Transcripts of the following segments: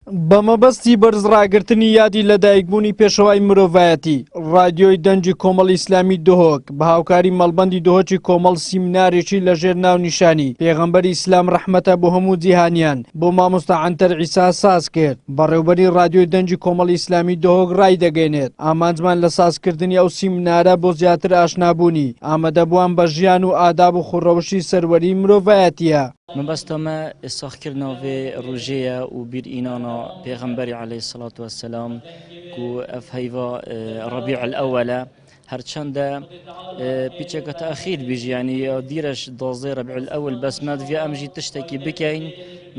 بەمەبەستی بەرزڕاگرتنی یادی لەدایکبوونی پێشەوای مرۆڤایەتی ڕادیۆی دەنجی کۆمەڵی ئیسلامی دهۆک بە هاوکاری مەڵبەندی دهۆکی کۆمەڵ سیمینارێکی لەژێر ناونیشانی پێغەمبەری ئیسلام ڕەحمەتە بۆ هەموو جیهانیان بۆ مامۆستا عنتەر عیسا ساز کرد. بەڕێوەبەری ڕادیۆی دەنجی کۆمەڵی ئیسلامی دهۆک ڕای دەگەێنێت ئامانجمان لە سازکردنی ئەو سیمینارە بۆ زیاتر ئاشنابوونی ئامادەبووان بە ژیان و ئاداب و خوڕەوشی سەروەری مرۆڤایەتیە. مەبەستەمە ئێساخکردنەوەێ ڕۆژەیە و بیر ئینانە پێغەمبەری عەلەیهی سەڵات وەسەلام و ئەف هەیڤە ڕەبیع الئەوەلە هەرچەندە پیچێکە تەئەخیر بیژیانی دیرەش دۆزەی ڕەبیع الئەوەل بەس مەدڤیا ئەمژی تشتێکی بکەین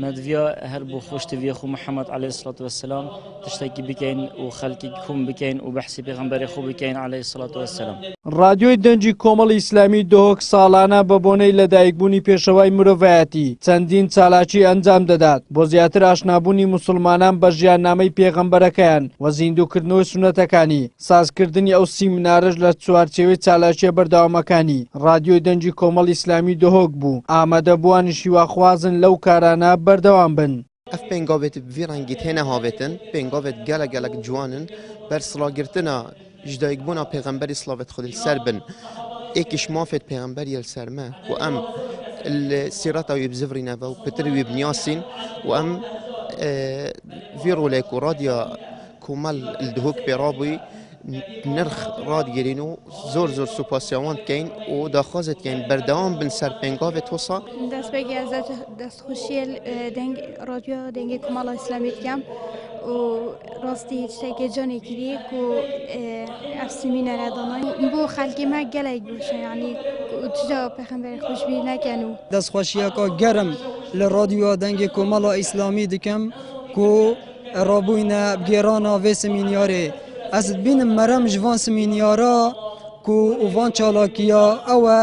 مەدڤیا هەر بۆ خۆشتەویە خو محەممەد عەلەیهی سەڵات وەسەلام تشتێکی بکەین و خەڵکی کوم بکەین و بەحسی پێغەمبەری خۆ بکەین عەلەیهی سەڵات وەسەلام. ڕادیۆی دەنجی کۆمەڵی ئیسلامی دهۆک ساڵانە بە بۆنەی لەدایکبوونی پێشەوای مرۆڤایەتی چەندین چالاکی ئەنجام دەدات بۆ زیاتر ئاشنابوونی موسڵمانان بە ژیاننامەی پێغەمبەرەکەیان و زیندووکردنەوەی سونەتەکانی سازکردنی ئەو سیمینارەش لە چوارچێوەی چالاکیە بەردەوامەکانی ڕادیۆی دەنجی کۆمەڵی ئیسلامی دهۆک بوو ئامادەبووانی شیواخوازن لەو کارانە بەردەوام بن. اف پێنگاوێت vî rengî têne havetin pêngavêt gelek gelek ciwanin ber silagirtina ji dayikbûna pêxemberî slavet xwedî ser bin êkî ji mafê pêxemberî li ser me û em li sîreta wî bizîvirîne ve û pitirî wî binyasîn û em vî rolê ku radya komel li dihok pê rabûyî nirx radgirîn û zor zor supasyawan dikein û daxwazê dikein berdewam bin ser pêngavê tosa. دەستپێکی دەستخوشیە دەنگ ڕادیۆ دەنگی کۆمەڵە ئیسلامی دکەم و ڕاستی شتێکی جۆنێکی دیک و ئەف سیمینەرە دەڵێن بۆ خەڵکی مە گەلێک بووشە یعنی تجا پێغەمبەری خۆشبیر نەکەن و دەستخۆشیەکە گەرم لە ڕادیۆ دەنگی کۆمەڵە ئیسلامی دکەم کو ڕابووینە بگێرانە vê سیمینارê ez bînim merem ji van simînyara ku û van çalakiya ew e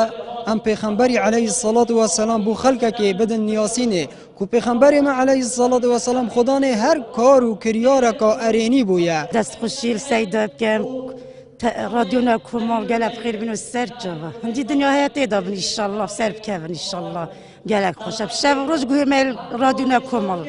em pêxemberî aleyhî selat weselam bû xelkekê bidin niyasînê ku pêxemberê me aleyhî selat weselam xudanê her kar û kiryareka erênî bûye. Destxweşî li Seyda bikim radyona Komal gelek xêr bin û ser cava hindî dinya heye tê da bin înşallah ser bikevin înşallah gelek xweş e şev roj guhême radyona Komal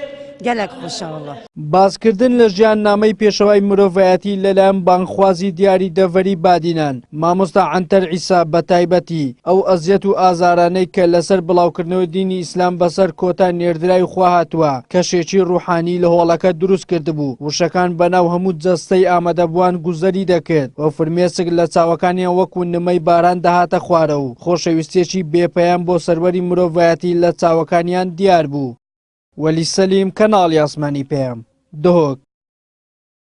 gelek xweş e wallah. بازکردن لە ژیاننامەی پێشەوای مرۆڤایەتی لەلایەن بانخوازی دیاری دەڤەری بادینان مامۆستا عنتەر عیسا بە تایبەتی ئەو ئەزیەت و ئازارانەی کە لەسەر بڵاوکردنەوەی دینی ئیسلام بەسەر کۆتا نێردرای خوا هاتووە کەشێکی ڕوحانی لە هۆڵەکە دروست کردبوو وشەکان بەناو هەموو جەستەی ئامادەبووان گوزەری دەکرد و فرمێسک لە چاوەکانیان وەکو نمەی باران دەهاتە خوارە و خۆشەویستێکی بێپەیان بۆ سەروەری مرۆڤایەتی لە چاوەکانیان دیار بوو. وەلی سەلیم کەناڵی ئاسمانی پێم دهۆک.